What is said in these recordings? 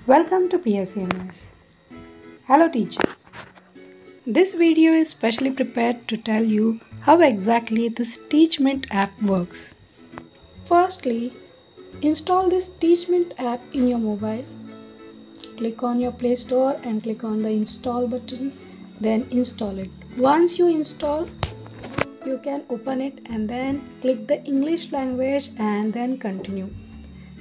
Welcome to PSCMS. Hello teachers. This video is specially prepared to tell you how exactly this Teachment app works. Firstly, install this Teachment app in your mobile. Click on your Play Store and click on the install button, then install it. Once you install, you can open it and then click the English language and then continue.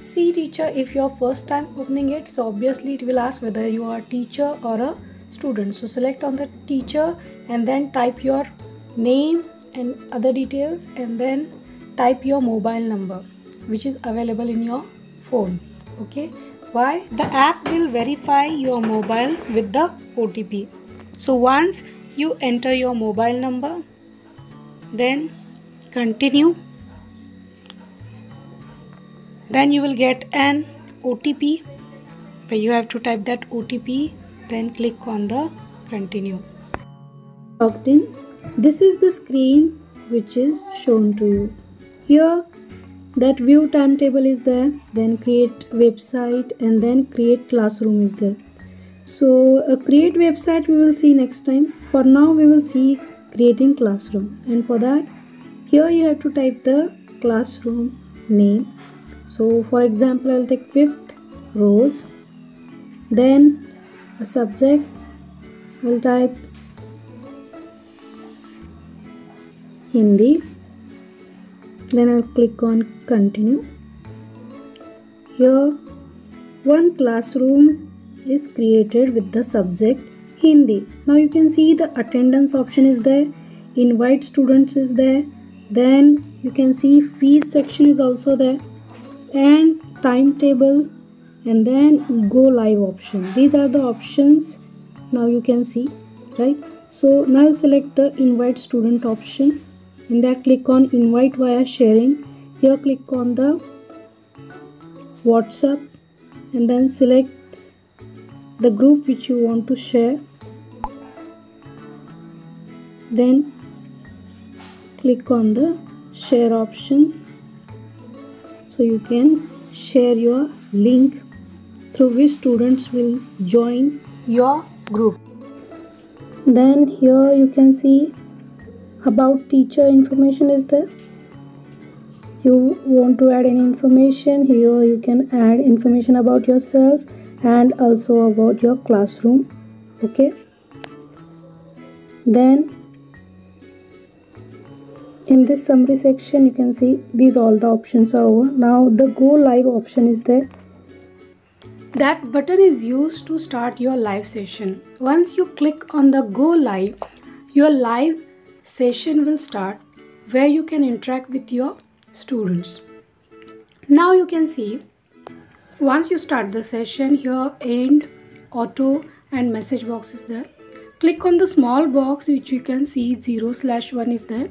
See teacher, if you're first time opening it, so obviously it will ask whether you are a teacher or a student. So select on the teacher and then type your name and other details and then type your mobile number which is available in your phone. Okay, why? The app will verify your mobile with the OTP. So once you enter your mobile number, then continue. Then you will get an OTP where you have to type that OTP, then click on the continue. Logged in. This is the screen which is shown to you. Here that view timetable is there, then create website and then create classroom is there. So a create website we will see next time. For now we will see creating classroom, and for that here you have to type the classroom name. So for example, I'll take 5th Rose, then a subject, I'll type Hindi, then I'll click on continue. Here one classroom is created with the subject Hindi. Now you can see the attendance option is there, invite students is there, then you can see fees section is also there, and timetable, and then go live option. These are the options now you can see, right? So now I'll select the invite student option. In that, click on invite via sharing. Here click on the WhatsApp and then select the group which you want to share. Then click on the share option. So you can share your link through which students will join your group. Then here you can see about teacher information is there. You want to add any information, here you can add information about yourself and also about your classroom. Okay. Then in this summary section you can see these all the options are over. Now the go live option is there. That button is used to start your live session. Once you click on the go live, your live session will start where you can interact with your students. Now you can see once you start the session, here end, auto and message box is there. Click on the small box which you can see 0/1 is there.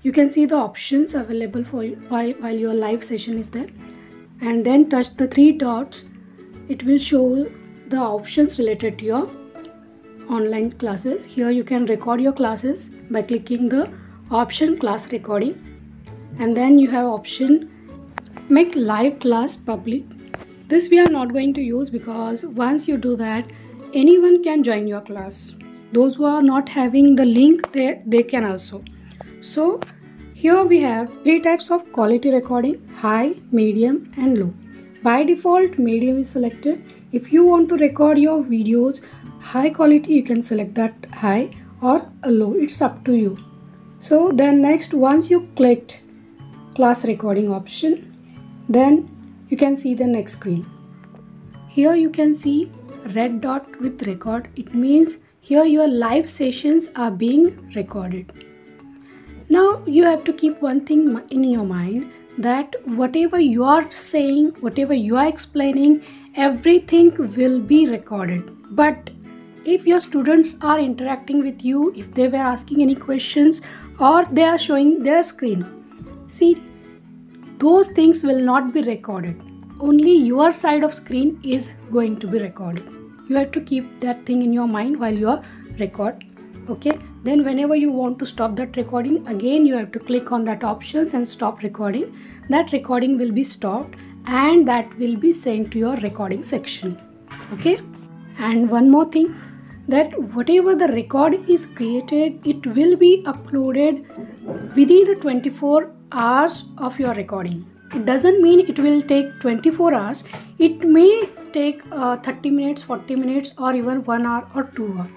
You can see the options available for you while your live session is there, and then touch the 3 dots. It will show the options related to your online classes. Here you can record your classes by clicking the option class recording, and then you have option make live class public. This we are not going to use because once you do that, anyone can join your class. Those who are not having the link, they can also. So here we have 3 types of quality recording: high, medium and low. By default, medium is selected. If you want to record your videos high quality, you can select that high or a low. It's up to you. So then next, once you clicked class recording option, then you can see the next screen. Here you can see red dot with record. It means here your live sessions are being recorded. Now you have to keep one thing in your mind, that whatever you are saying, whatever you are explaining, everything will be recorded. But if your students are interacting with you, if they were asking any questions or they are showing their screen, see, those things will not be recorded. Only your side of screen is going to be recorded. You have to keep that thing in your mind while you are record. Okay, then whenever you want to stop that recording, again you have to click on that options and stop recording. That recording will be stopped and that will be sent to your recording section. Okay, and one more thing, that whatever the record is created, it will be uploaded within the 24 hours of your recording. It doesn't mean it will take 24 hours. It may take 30 minutes, 40 minutes, or even 1 hour or 2 hours.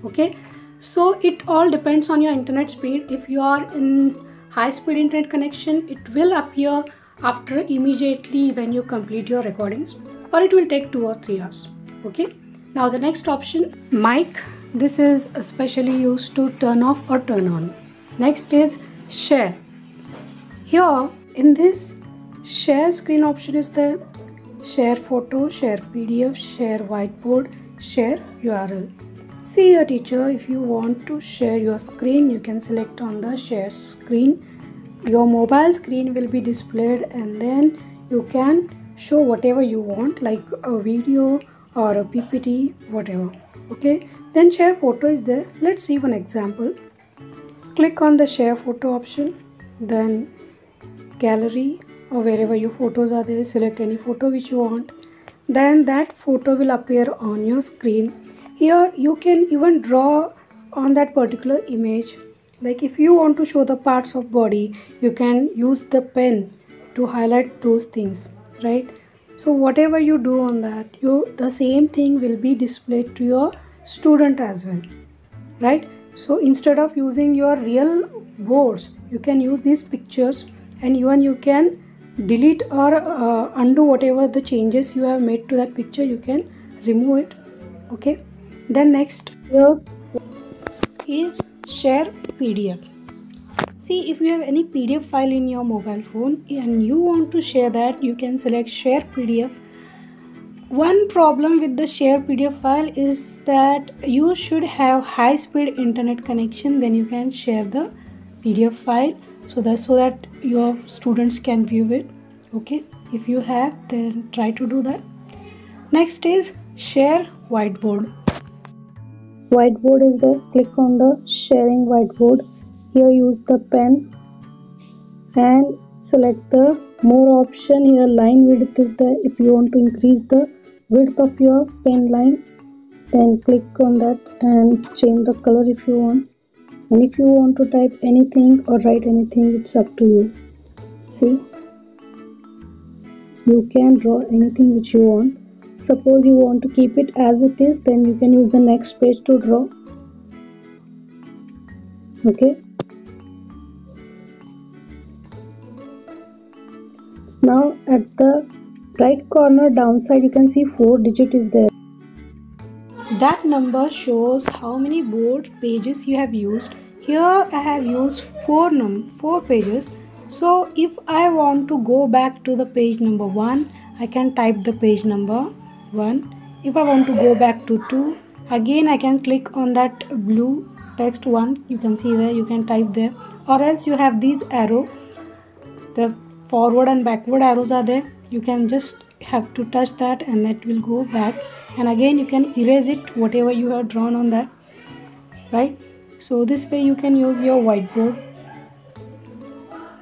Okay, so it all depends on your internet speed. If you are in high speed internet connection, it will appear after immediately when you complete your recordings, or it will take 2 or 3 hours. Okay, now the next option, mic. This is especially used to turn off or turn on. Next is share. Here in this share screen option is the share photo, share PDF, share whiteboard, share URL. See here teacher, if you want to share your screen, you can select on the share screen. Your mobile screen will be displayed, and then you can show whatever you want, like a video or a PPT, whatever. Okay, then share photo is there. Let's see one example. Click on the share photo option, then gallery or wherever your photos are there, select any photo which you want. Then that photo will appear on your screen. Here you can even draw on that particular image. Like if you want to show the parts of body, you can use the pen to highlight those things, right? So whatever you do on that, the same thing will be displayed to your student as well, right? So instead of using your real boards, you can use these pictures, and even you can delete or undo whatever the changes you have made to that picture. You can remove it. Okay, then next here is share PDF. See, if you have any PDF file in your mobile phone and you want to share that, you can select share PDF. One problem with the share PDF file is that you should have high speed internet connection, then you can share the PDF file so that your students can view it. Okay, if you have, then try to do that. Next is share whiteboard. Whiteboard is there. Click on the sharing whiteboard. Here use the pen and select the more option. Here line width is there. If you want to increase the width of your pen line, then click on that and change the color if you want. And if you want to type anything or write anything, it's up to you. See, you can draw anything which you want. Suppose you want to keep it as it is, then you can use the next page to draw. Okay, now at the right corner downside you can see 4 digit is there. That number shows how many board pages you have used. Here I have used 4 pages. So if I want to go back to the page number 1, I can type the page number 1. If I want to go back to 2, again I can click on that blue text 1. You can see there, you can type there. Or else you have these arrow, the forward and backward arrows are there. You can just have to touch that and that will go back, and again you can erase it whatever you have drawn on that, right? So this way you can use your whiteboard.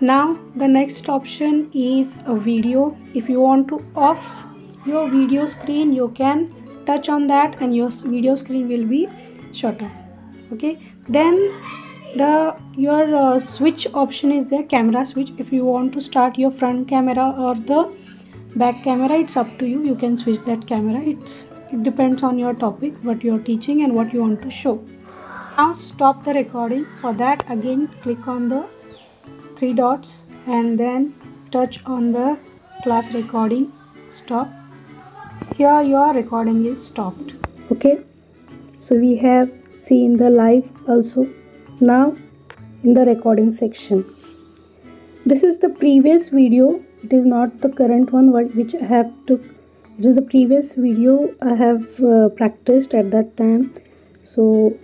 Now the next option is a video. If you want to off your video screen, you can touch on that and your video screen will be shut off. Okay, then your switch option is there, camera switch. If you want to start your front camera or the back camera, it's up to you. You can switch that camera. It depends on your topic, what you're teaching and what you want to show. Now stop the recording. For that, again click on the 3 dots and then touch on the class recording. Stop. Here your recording is stopped. Okay, so we have seen the live also. Now in the recording section, this is the previous video. It is not the current one which I have took. It is the previous video I have practiced at that time. So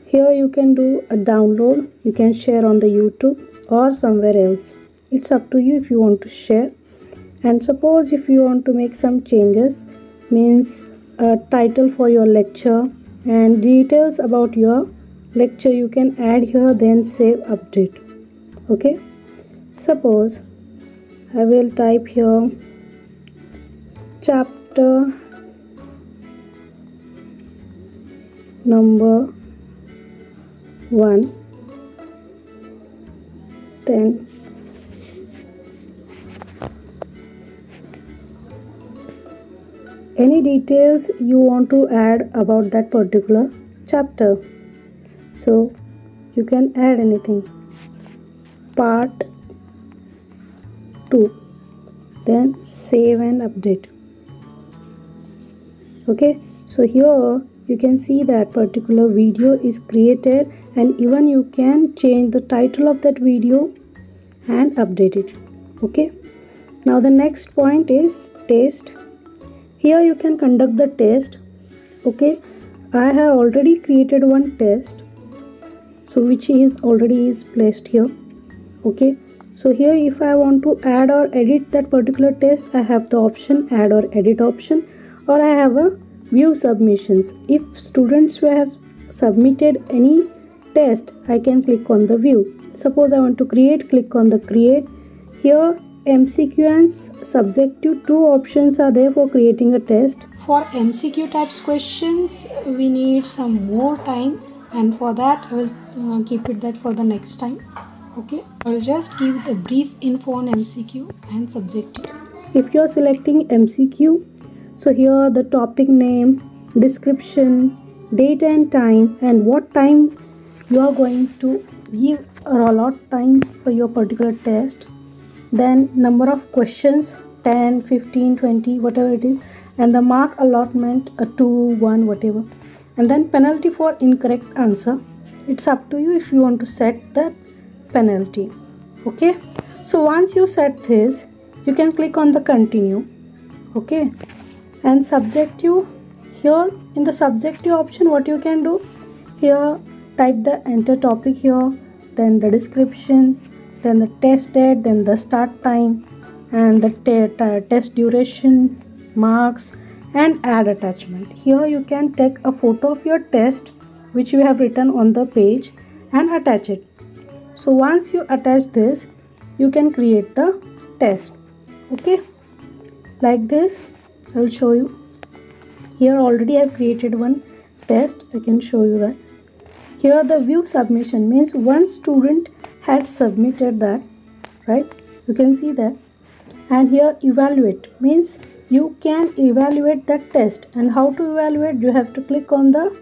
here you can do a download. You can share on the YouTube or somewhere else. It's up to you if you want to share. And suppose if you want to make some changes, means a title for your lecture and details about your lecture, you can add here, then save update. Okay, suppose I will type here chapter number 1, then any details you want to add about that particular chapter. So you can add anything. Part 2, then save and update. Okay, so here you can see that particular video is created, and even you can change the title of that video and update it. Okay, now the next point is test. Here you can conduct the test. Okay, I have already created one test, so which is already placed here. Okay, so here if I want to add or edit that particular test, I have the option add or edit option, or I have a view submissions. If students have submitted any test, I can click on the view. Suppose I want to create, click on the create. Here MCQ and subjective, two options are there for creating a test. For MCQ types questions we need some more time, and for that I will keep it that for the next time. Okay, I will just give the brief info on MCQ and subjective. If you are selecting MCQ, so here the topic name, description, date and time, and what time you are going to give a allot time for your particular test. Then number of questions, 10, 15, 20, whatever it is, and the mark allotment, 2, 1, whatever. And then penalty for incorrect answer. It's up to you if you want to set that penalty. Okay, so once you set this, you can click on the continue. Okay, and subjective, here in the subjective option, what you can do, here type the enter topic here, then the description, then the test date, then the start time, and the test duration, marks, and add attachment. Here you can take a photo of your test which you have written on the page and attach it. So once you attach this, you can create the test. Okay, like this I will show you. Here already I have created one test. I can show you that. Here the view submission means one student had submitted that, right? You can see that. And here evaluate means you can evaluate that test. And how to evaluate? You have to click on the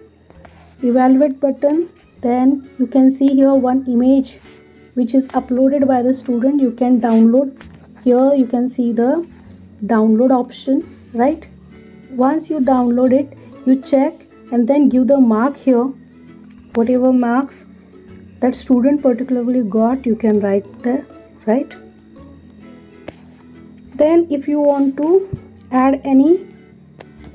evaluate button. Then you can see here one image which is uploaded by the student. You can download. Here you can see the download option, right? Once you download it, you check and then give the mark here. Whatever marks that student particularly got, you can write there, right? Then if you want to add any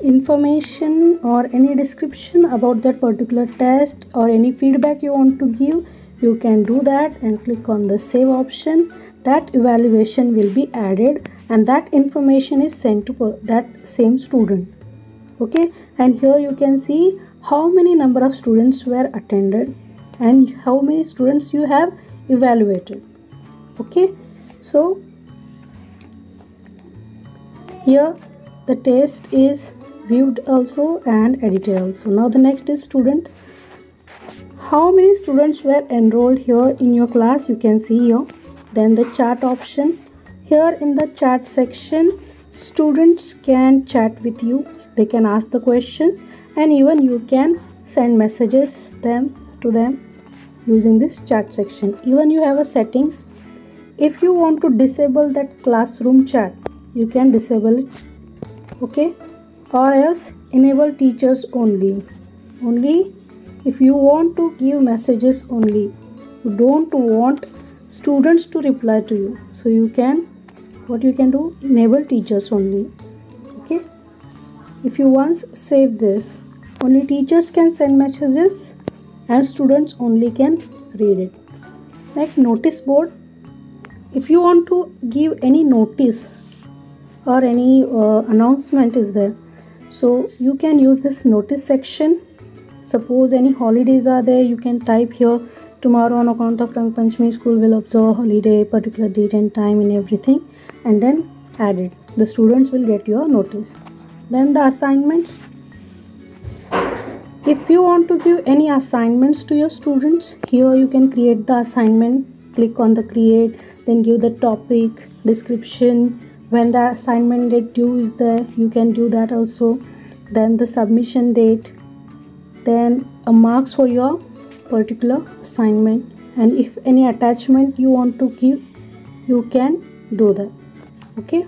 information or any description about that particular test or any feedback you want to give, you can do that and click on the save option. That evaluation will be added and that information is sent to that same student. Okay, and here you can see how many number of students were attended and how many students you have evaluated. Okay, so here the test is viewed also and edited also. Now the next is student. How many students were enrolled here in your class? You can see here. Then the chat option. Here in the chat section, students can chat with you. They can ask the questions and even you can send messages to them using this chat section. Even you have a settings. If you want to disable that classroom chat, you can disable it. Okay, or else enable teachers only. Only if you want to give messages only. You don't want students to reply to you. So you can, what you can do, enable teachers only. Okay, if you once save this, only teachers can send messages and students only can read it. Like notice board, if you want to give any notice or any announcement is there, so you can use this notice section. Suppose any holidays are there, you can type here, tomorrow on account of Rang Panchami school will observe holiday, particular date and time and everything, and then add it. The students will get your notice. Then the assignments. If you want to give any assignments to your students, here you can create the assignment. Click on the create, then give the topic, description, when the assignment date due is there, you can do that also. Then the submission date, then a marks for your particular assignment, and if any attachment you want to give, you can do that. Okay,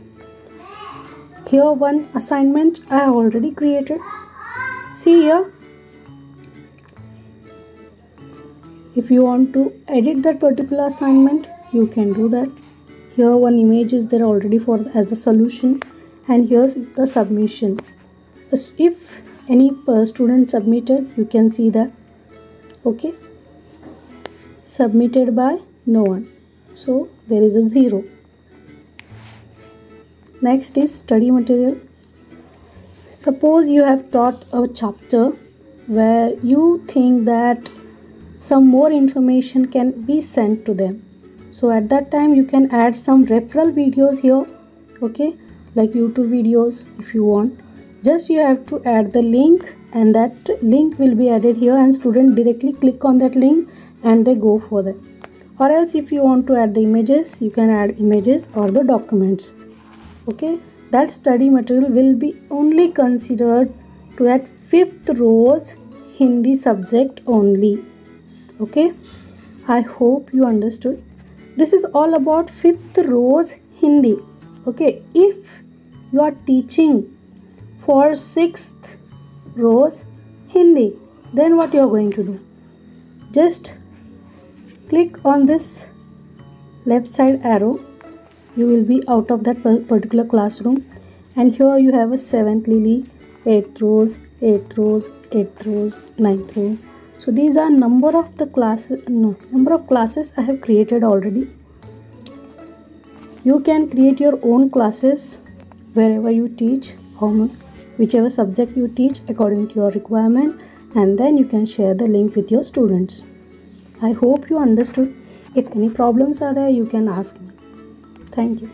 here one assignment I have already created. See here, if you want to edit that particular assignment, you can do that. Here one image is there already for as a solution, and here's the submission. If any student submitted, you can see that. Okay, submitted by no one, so there is a 0. Next is study material. Suppose you have taught a chapter where you think that some more information can be sent to them, so at that time you can add some referral videos here. Okay, like YouTube videos if you want. Just you have to add the link, and that link will be added here, and student directly click on that link and they go for that. Or else if you want to add the images, you can add images or the documents. Okay, that study material will be only considered to that 5th rows Hindi subject only. Okay, I hope you understood. This is all about 5th rows Hindi. Okay, if you are teaching for 6th rows Hindi, then what you are going to do? Just click on this left side arrow. You will be out of that particular classroom, and here you have a 7th lily, 8th rows, 8th rows, 8th rows, 9th rows. So these are number of classes I have created already. You can create your own classes wherever you teach, whichever subject you teach according to your requirement, and then you can share the link with your students. I hope you understood. If any problems are there, you can ask me. Thank you.